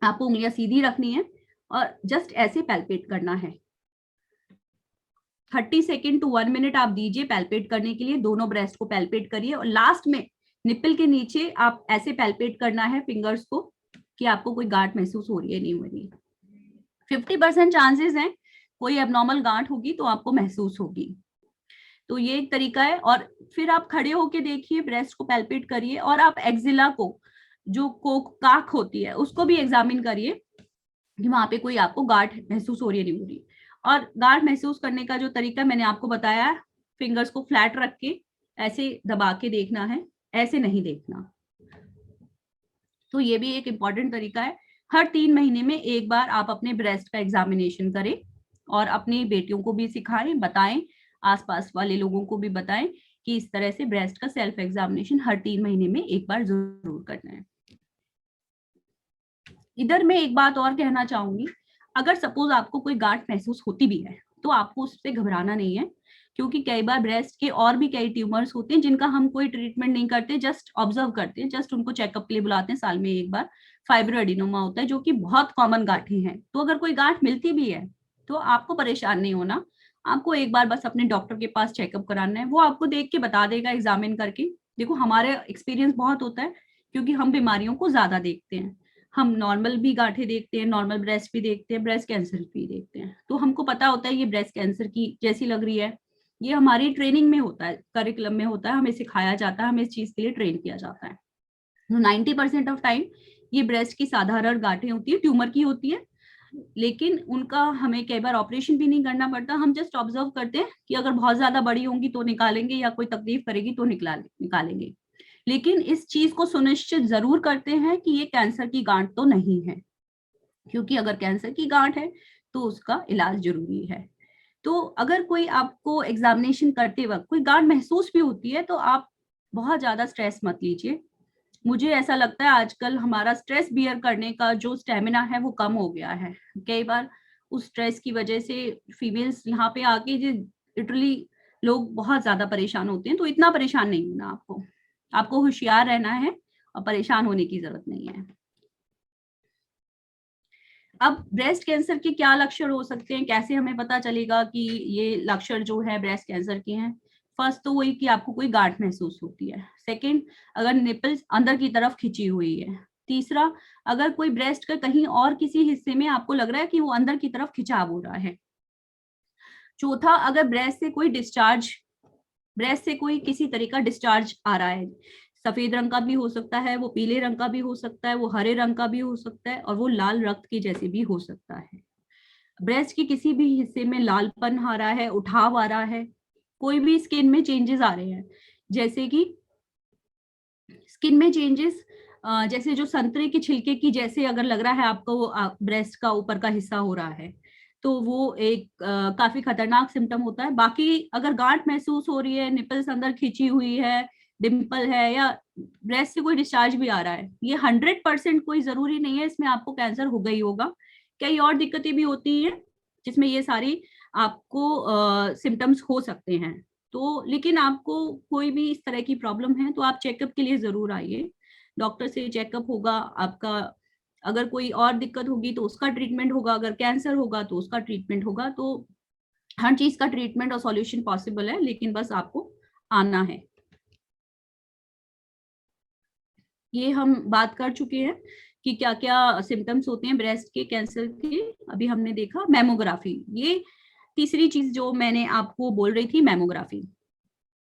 आपको उंगलियां सीधी रखनी है और जस्ट ऐसे पैल्पेट करना है। 30 सेकेंड टू 1 मिनट आप दीजिए पैल्पेट करने के लिए, दोनों ब्रेस्ट को पैल्पेट करिए और लास्ट में निप्पल के नीचे आप ऐसे पैल्पेट करना है फिंगर्स को कि आपको कोई गांठ महसूस हो रही है नहीं हो रही। 50% चांसेस हैं कोई एबनॉर्मल गांठ होगी तो आपको महसूस होगी। तो ये एक तरीका है। और फिर आप खड़े होके देखिए, ब्रेस्ट को पैल्पेट करिए और आप एक्जिला को, जो काख होती है, उसको भी एग्जामिन करिए कि वहां पे कोई आपको गांठ महसूस हो रही है नहीं हो रही। और गांठ महसूस करने का जो तरीका मैंने आपको बताया है, फिंगर्स को फ्लैट रख के ऐसे दबा के देखना है, ऐसे नहीं देखना। तो ये भी एक इम्पॉर्टेंट तरीका है। हर 3 महीने में एक बार आप अपने ब्रेस्ट का एग्जामिनेशन करें और अपनी बेटियों को भी सिखाएं, बताएं, आसपास वाले लोगों को भी बताएं कि इस तरह से ब्रेस्ट का सेल्फ एग्जामिनेशन हर 3 महीने में एक बार जरूर करना है। इधर मैं एक बात और कहना चाहूंगी, अगर सपोज आपको कोई गांठ महसूस होती भी है तो आपको उससे घबराना नहीं है, क्योंकि कई बार ब्रेस्ट के और भी कई ट्यूमर्स होते हैं जिनका हम कोई ट्रीटमेंट नहीं करते, जस्ट ऑब्जर्व करते हैं, जस्ट उनको चेकअप के लिए बुलाते हैं साल में एक बार। फाइब्रोएडिनोमा होता है जो कि बहुत कॉमन गांठें हैं। तो अगर कोई गांठ मिलती भी है तो आपको परेशान नहीं होना, आपको एक बार बस अपने डॉक्टर के पास चेकअप कराना है, वो आपको देख के बता देगा एग्जामिन करके। देखो हमारे एक्सपीरियंस बहुत होता है क्योंकि हम बीमारियों को ज्यादा देखते हैं, हम नॉर्मल भी गांठें देखते हैं, नॉर्मल ब्रेस्ट भी देखते हैं, ब्रेस्ट कैंसर भी देखते हैं, तो हमको पता होता है ये ब्रेस्ट कैंसर की जैसी लग रही है। ये हमारी ट्रेनिंग में होता है, करिकुलम में होता है, हमें सिखाया जाता है, हमें इस चीज के लिए ट्रेन किया जाता है। तो 90% ऑफ टाइम ये ब्रेस्ट की साधारण गांठें होती है, ट्यूमर की होती है, लेकिन उनका हमें कई बार ऑपरेशन भी नहीं करना पड़ता, हम जस्ट ऑब्जर्व करते हैं कि अगर बहुत ज्यादा बड़ी होंगी तो निकालेंगे या कोई तकलीफ करेगी तो निकालेंगे। लेकिन इस चीज को सुनिश्चित जरूर करते हैं कि ये कैंसर की गांठ तो नहीं है, क्योंकि अगर कैंसर की गांठ है तो उसका इलाज जरूरी है। तो अगर कोई आपको एग्जामिनेशन करते वक्त कोई गांठ महसूस भी होती है तो आप बहुत ज्यादा स्ट्रेस मत लीजिए। मुझे ऐसा लगता है आजकल हमारा स्ट्रेस बियर करने का जो स्टेमिना है वो कम हो गया है। कई बार उस स्ट्रेस की वजह से फीमेल्स यहाँ पे आके लिटरली लोग बहुत ज्यादा परेशान होते हैं, तो इतना परेशान नहीं होना आपको। आपको होशियार रहना है और परेशान होने की जरूरत नहीं है। अब ब्रेस्ट कैंसर के क्या लक्षण हो सकते हैं, कैसे हमें पता चलेगा कि ये लक्षण जो है ब्रेस्ट कैंसर के हैं? फर्स्ट तो वही कि आपको कोई गांठ महसूस होती है। सेकंड, अगर निपल्स अंदर की तरफ खिंची हुई है। तीसरा, अगर कोई ब्रेस्ट का कहीं और किसी हिस्से में आपको लग रहा है कि वो अंदर की तरफ खिंचाव हो रहा है। चौथा, अगर ब्रेस्ट से कोई किसी तरह का डिस्चार्ज आ रहा है, सफेद रंग का भी हो सकता है, वो पीले रंग का भी हो सकता है, वो हरे रंग का भी हो सकता है, और वो लाल रक्त के जैसे भी हो सकता है। ब्रेस्ट के किसी भी हिस्से में लालपन आ रहा है, उठाव आ रहा है, कोई भी स्किन में चेंजेस आ रहे हैं, जैसे कि स्किन में चेंजेस, जैसे जो संतरे के छिलके की जैसे अगर लग रहा है आपको ब्रेस्ट का ऊपर का हिस्सा हो रहा है, तो वो एक काफी खतरनाक सिम्टम होता है। बाकी अगर गांठ महसूस हो रही है, निपल्स अंदर खिंची हुई है, डिम्पल है, या ब्रेस्ट से कोई डिस्चार्ज भी आ रहा है, ये 100% कोई जरूरी नहीं है इसमें आपको कैंसर हो गई होगा। कई और दिक्कतें भी होती हैं जिसमें ये सारी आपको सिम्टम्स हो सकते हैं। तो लेकिन आपको कोई भी इस तरह की प्रॉब्लम है तो आप चेकअप के लिए जरूर आइए, डॉक्टर से चेकअप होगा आपका। अगर कोई और दिक्कत होगी तो उसका ट्रीटमेंट होगा, अगर कैंसर होगा तो उसका ट्रीटमेंट होगा। तो हर चीज का ट्रीटमेंट और सॉल्यूशन पॉसिबल है, लेकिन बस आपको आना है। ये हम बात कर चुके हैं कि क्या क्या सिम्टम्स होते हैं ब्रेस्ट के कैंसर के। अभी हमने देखा मैमोग्राफी, ये तीसरी चीज जो मैंने आपको बोल रही थी, मैमोग्राफी।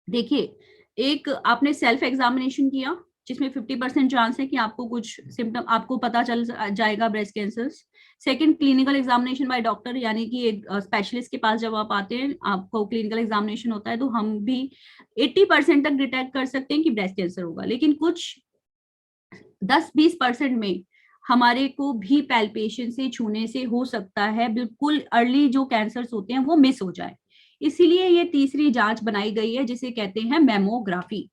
देखिए, एक आपने सेल्फ एग्जामिनेशन किया जिसमें 50% चांस है कि आपको कुछ सिम्टम आपको पता चल जाएगा breast cancer. Second, clinical examination by doctor, यानी कि एक स्पेशलिस्ट के पास जब आप आते हैं, आपको क्लिनिकल एग्जामिनेशन होता है, तो हम भी 80% तक डिटेक्ट कर सकते हैं कि ब्रेस्ट कैंसर होगा। लेकिन कुछ 10-20% में हमारे को भी पैल्पेशन से, छूने से हो सकता है बिल्कुल अर्ली जो कैंसर्स होते हैं वो मिस हो जाए। इसीलिए ये तीसरी जांच बनाई गई है जिसे कहते हैं मैमोग्राफी।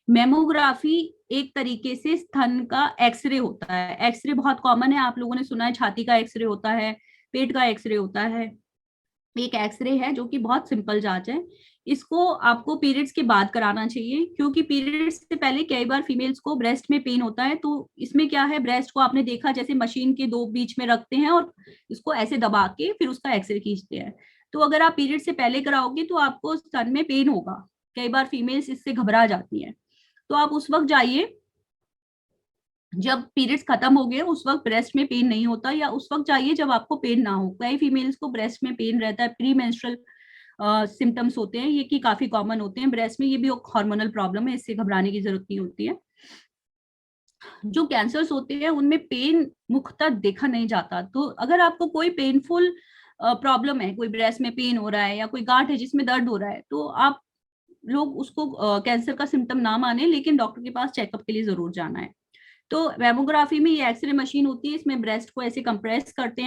मैमोग्राफी एक तरीके से स्तन का एक्सरे होता है। एक्सरे बहुत कॉमन है, आप लोगों ने सुना है, छाती का एक्सरे होता है, पेट का एक्सरे होता है। एक एक्सरे है जो कि बहुत सिंपल जांच है। इसको आपको पीरियड्स के बाद कराना चाहिए, क्योंकि पीरियड्स से पहले कई बार फीमेल्स को ब्रेस्ट में पेन होता है। तो इसमें क्या है, ब्रेस्ट को आपने देखा जैसे मशीन के दो बीच में रखते हैं और इसको ऐसे दबा के फिर उसका एक्सरे खींचते हैं। तो अगर आप पीरियड से पहले कराओगे तो आपको स्तन में पेन होगा। कई बार फीमेल्स इससे घबरा जाती हैं, तो आप उस वक्त जाइए जब पीरियड्स खत्म हो गए, उस वक्त ब्रेस्ट में पेन नहीं होता, या उस वक्त चाहिए जब आपको पेन ना हो। कई फीमेल्स को ब्रेस्ट में पेन रहता है, प्री मेंस्ट्रुअल सिम्टम्स होते हैं ये, कि काफी कॉमन होते हैं ब्रेस्ट में। ये भी एक हार्मोनल प्रॉब्लम है, इससे घबराने की जरूरत नहीं होती है। जो कैंसर्स होते हैं उनमें पेन मुख्यतः देखा नहीं जाता। तो अगर आपको कोई पेनफुल प्रॉब्लम है, कोई ब्रेस्ट में पेन हो रहा है या कोई गांठ है जिसमें दर्द हो रहा है, तो आप लोग उसको कैंसर का सिम्टम ना माने, लेकिन डॉक्टर के पास चेकअप के लिए जरूर जाना है। तो मैमोग्राफी में ये एक्सरे मशीन होती है, इसमें ब्रेस्ट को ऐसे कंप्रेस करते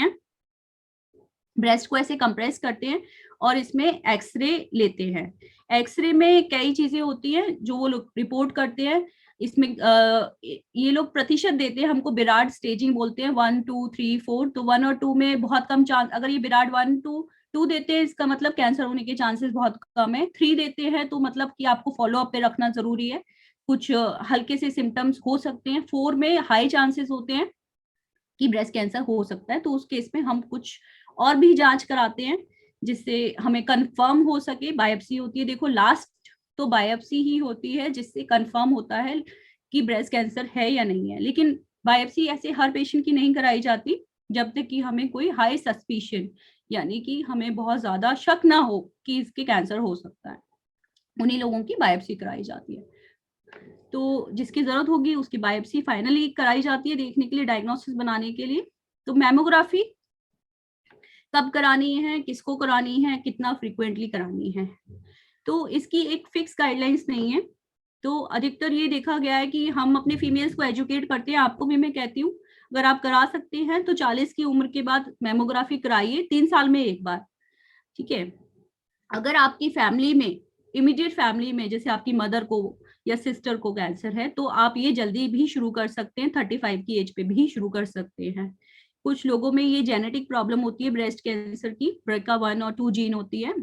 हैं और इसमें एक्सरे लेते हैं। एक्सरे में कई चीजें होती हैं जो वो लोग रिपोर्ट करते हैं। इसमें ये लोग प्रतिशत देते हैं हमको, बिराड स्टेजिंग बोलते हैं, 1 2 3 4। तो 1 और 2 में बहुत कम चांस, अगर ये बिराड 1 2 देते हैं इसका मतलब कैंसर होने के चांसेस बहुत कम है। 3 देते हैं तो मतलब कि आपको फॉलो अप पे रखना जरूरी है, कुछ हल्के से सिम्टम्स हो सकते हैं। 4 में हाई चांसेस होते हैं कि ब्रेस्ट कैंसर हो सकता है, तो उस केस में हम कुछ और भी जांच कराते हैं जिससे हमें कंफर्म हो सके। बायोप्सी होती है, देखो लास्ट तो बायोप्सी ही होती है जिससे कंफर्म होता है कि ब्रेस्ट कैंसर है या नहीं है। लेकिन बायोप्सी ऐसे हर पेशेंट की नहीं कराई जाती जब तक कि हमें कोई हाई सस्पिशन, यानी कि हमें बहुत ज्यादा शक ना हो कि इसके कैंसर हो सकता है, उन्हीं लोगों की बायोप्सी कराई जाती है। तो जिसकी जरूरत होगी उसकी बायोप्सी फाइनली कराई जाती है देखने के लिए, डायग्नोसिस बनाने के लिए। तो मैमोग्राफी कब करानी है, किसको करानी है, कितना फ्रीक्वेंटली करानी है, तो इसकी एक फिक्स गाइडलाइंस नहीं है। तो अधिकतर ये देखा गया है कि हम अपने फीमेल्स को एजुकेट करते हैं, आपको भी मैं कहती हूँ, अगर आप करा सकते हैं तो 40 की उम्र के बाद मैमोग्राफी कराइए, 3 साल में एक बार, ठीक है। अगर आपकी फैमिली में, इमीडिएट फैमिली में, जैसे आपकी मदर को या सिस्टर को कैंसर है, तो आप ये जल्दी भी शुरू कर सकते हैं, 35 की एज पे भी शुरू कर सकते हैं। कुछ लोगों में ये जेनेटिक प्रॉब्लम होती है ब्रेस्ट कैंसर की, BRCA1 और 2 जीन होती है,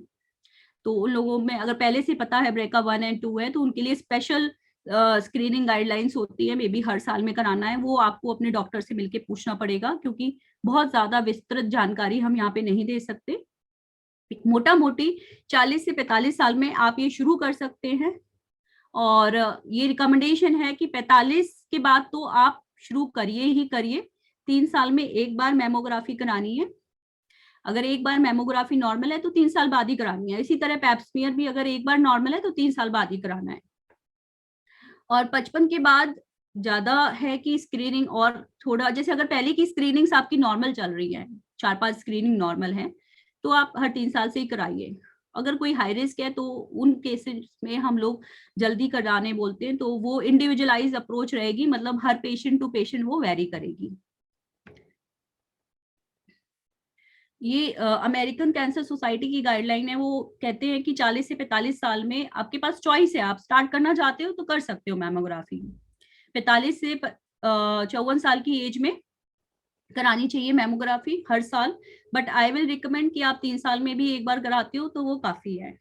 तो उन लोगों में अगर पहले से पता है BRCA1 और 2 है तो उनके लिए स्पेशल स्क्रीनिंग गाइडलाइंस होती है, मे बी हर साल में कराना है, वो आपको अपने डॉक्टर से मिलके पूछना पड़ेगा, क्योंकि बहुत ज्यादा विस्तृत जानकारी हम यहाँ पे नहीं दे सकते। मोटा मोटी 40 से 45 साल में आप ये शुरू कर सकते हैं, और ये रिकमेंडेशन है कि 45 के बाद तो आप शुरू करिए ही करिए। 3 साल में एक बार मेमोग्राफी करानी है। अगर एक बार मेमोग्राफी नॉर्मल है तो 3 साल बाद ही करानी है। इसी तरह पैप्समियर भी अगर एक बार नॉर्मल है तो 3 साल बाद ही कराना है। और 55 के बाद ज्यादा है कि स्क्रीनिंग और थोड़ा, जैसे अगर पहले की स्क्रीनिंग्स आपकी नॉर्मल चल रही है, 4-5 स्क्रीनिंग नॉर्मल है, तो आप हर 3 साल से ही कराइए। अगर कोई हाई रिस्क है तो उन केसेस में हम लोग जल्दी कराने बोलते हैं, तो वो इंडिविजुअलाइज अप्रोच रहेगी, मतलब हर पेशेंट टू पेशेंट वो वेरी करेगी। ये अमेरिकन कैंसर सोसाइटी की गाइडलाइन है। वो कहते हैं कि 40 से 45 साल में आपके पास चॉइस है, आप स्टार्ट करना चाहते हो तो कर सकते हो मैमोग्राफी। 45 से 54 साल की एज में करानी चाहिए मैमोग्राफी हर साल, बट आई विल रिकमेंड कि आप 3 साल में भी एक बार कराते हो तो वो काफी है।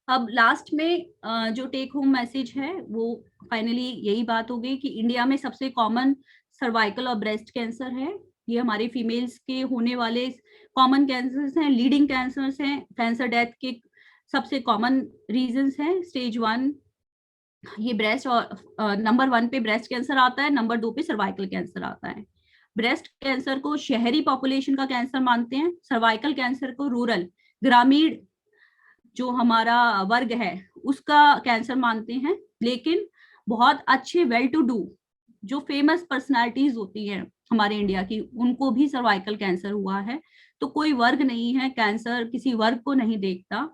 अब लास्ट में जो टेक होम मैसेज है वो फाइनली यही बात हो गई कि इंडिया में सबसे कॉमन सर्वाइकल और ब्रेस्ट कैंसर है। ये हमारे फीमेल्स के होने वाले कॉमन कैंसर्स हैं, लीडिंग कैंसर्स हैं। कैंसर डेथ के सबसे कॉमन रीजंस हैं। स्टेज 1 ये ब्रेस्ट, और नंबर 1 पे ब्रेस्ट कैंसर आता है, नंबर 2 पे सर्वाइकल कैंसर आता है। ब्रेस्ट कैंसर को शहरी पॉपुलेशन का कैंसर मानते हैं, सर्वाइकल कैंसर को रूरल, ग्रामीण जो हमारा वर्ग है उसका कैंसर मानते हैं। लेकिन बहुत अच्छे वेल टू डू जो फेमस पर्सनालिटीज होती हैं हमारे इंडिया की, उनको भी सर्वाइकल कैंसर हुआ है। तो कोई वर्ग नहीं है, कैंसर किसी वर्ग को नहीं देखता।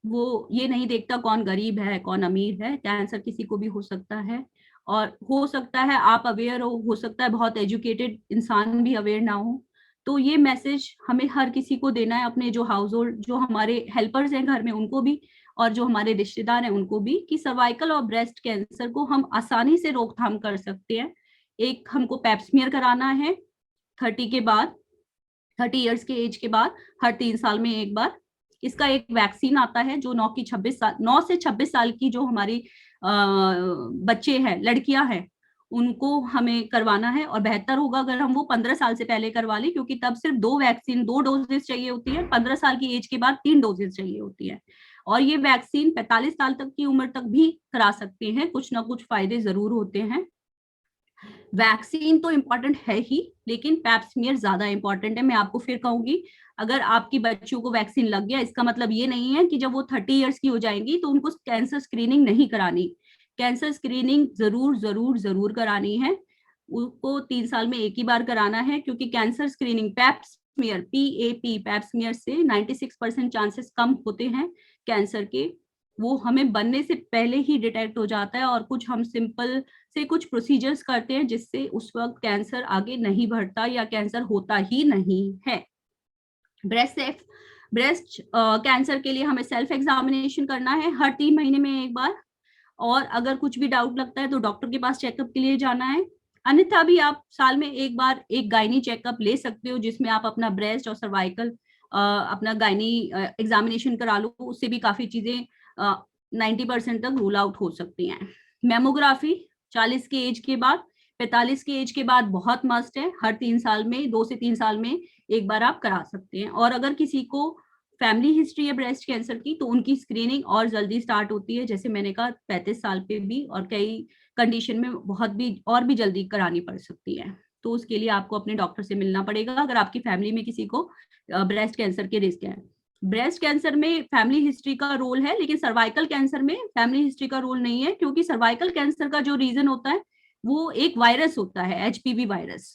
वो ये नहीं देखता कौन गरीब है कौन अमीर है, कैंसर किसी को भी हो सकता है। और हो सकता है आप अवेयर हो सकता है बहुत एजुकेटेड इंसान भी अवेयर ना हो। तो ये मैसेज हमें हर किसी को देना है, अपने जो हाउस होल्ड, जो हमारे हेल्पर्स हैं घर में उनको भी, और जो हमारे रिश्तेदार हैं उनको भी, कि सर्वाइकल और ब्रेस्ट कैंसर को हम आसानी से रोकथाम कर सकते हैं। एक हमको पैप्समियर कराना है 30 के बाद, 30 इयर्स के एज के बाद, हर 3 साल में एक बार। इसका एक वैक्सीन आता है जो 9 से 26 साल की जो हमारी बच्चे हैं, लड़कियां हैं, उनको हमें करवाना है। और बेहतर होगा अगर हम वो 15 साल से पहले करवा लें, क्योंकि तब सिर्फ 2 डोजेस चाहिए होती है। 15 साल की एज के बाद 3 डोजेस चाहिए होती है। और ये वैक्सीन 45 साल तक की उम्र तक भी करा सकते हैं, कुछ ना कुछ फायदे जरूर होते हैं। वैक्सीन तो इम्पॉर्टेंट है ही, लेकिन पैप्समियर ज्यादा इम्पॉर्टेंट है। मैं आपको फिर कहूंगी, अगर आपकी बच्चों को वैक्सीन लग गया, इसका मतलब ये नहीं है कि जब वो 30 इयर्स की हो जाएंगी तो उनको कैंसर स्क्रीनिंग नहीं करानी। कैंसर स्क्रीनिंग जरूर जरूर जरूर करानी है। उसको 3 साल में एक ही बार कराना है, क्योंकि cancer screening Pap smear PAP Pap smear से 96% चांसेस कम होते हैं कैंसर के। वो हमें बनने से पहले ही डिटेक्ट हो जाता है, और कुछ हम सिंपल से कुछ प्रोसीजर्स करते हैं जिससे उस वक्त कैंसर आगे नहीं बढ़ता या कैंसर होता ही नहीं है। ब्रेस्ट कैंसर के लिए हमें सेल्फ एग्जामिनेशन करना है हर 3 महीने में एक बार। और अगर कुछ भी डाउट लगता है तो डॉक्टर के पास चेकअप के लिए जाना है। अन्यथा भी आप साल में एक बार एक गायनी चेकअप ले सकते हो, जिसमें आप अपना ब्रेस्ट और सर्वाइकल अपना गायनी एग्जामिनेशन करा लो। उससे भी काफी चीजें 90% तक रूल आउट हो सकती हैं। मेमोग्राफी 40 के एज के बाद, 45 के एज के बाद बहुत मस्ट है। हर 3 साल में, 2 से 3 साल में एक बार आप करा सकते हैं। और अगर किसी को फैमिली हिस्ट्री है ब्रेस्ट कैंसर की, तो उनकी स्क्रीनिंग और जल्दी स्टार्ट होती है। जैसे मैंने कहा 35 साल पे भी, और कई कंडीशन में बहुत भी और भी जल्दी करानी पड़ सकती है। तो उसके लिए आपको अपने डॉक्टर से मिलना पड़ेगा अगर आपकी फैमिली में किसी को ब्रेस्ट कैंसर के रिस्क है। ब्रेस्ट कैंसर में फैमिली हिस्ट्री का रोल है, लेकिन सर्वाइकल कैंसर में फैमिली हिस्ट्री का रोल नहीं है, क्योंकि सर्वाइकल कैंसर का जो रीजन होता है वो एक वायरस होता है, HPV वायरस।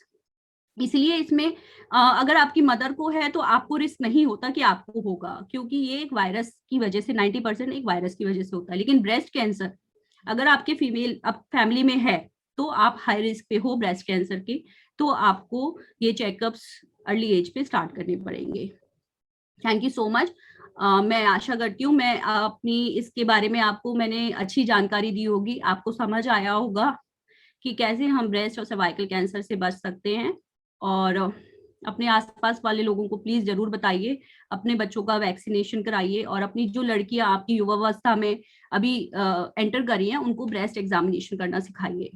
इसलिए इसमें अगर आपकी मदर को है तो आपको रिस्क नहीं होता कि आपको होगा, क्योंकि ये एक वायरस की वजह से, 90% एक वायरस की वजह से होता है। लेकिन ब्रेस्ट कैंसर अगर आपके फीमेल अब फैमिली में है तो आप हाई रिस्क पे हो ब्रेस्ट कैंसर के, तो आपको ये चेकअप्स अर्ली एज पे स्टार्ट करने पड़ेंगे। Thank you so much. मैं आशा करती हूँ मैं अपनी इसके बारे में आपको मैंने अच्छी जानकारी दी होगी, आपको समझ आया होगा कि कैसे हम ब्रेस्ट और सर्वाइकल कैंसर से बच सकते हैं। और अपने आसपास वाले लोगों को प्लीज जरूर बताइए, अपने बच्चों का वैक्सीनेशन कराइए, और अपनी जो लड़कियां आपकी युवावस्था में अभी एंटर करी हैं उनको ब्रेस्ट एग्जामिनेशन करना सिखाइए।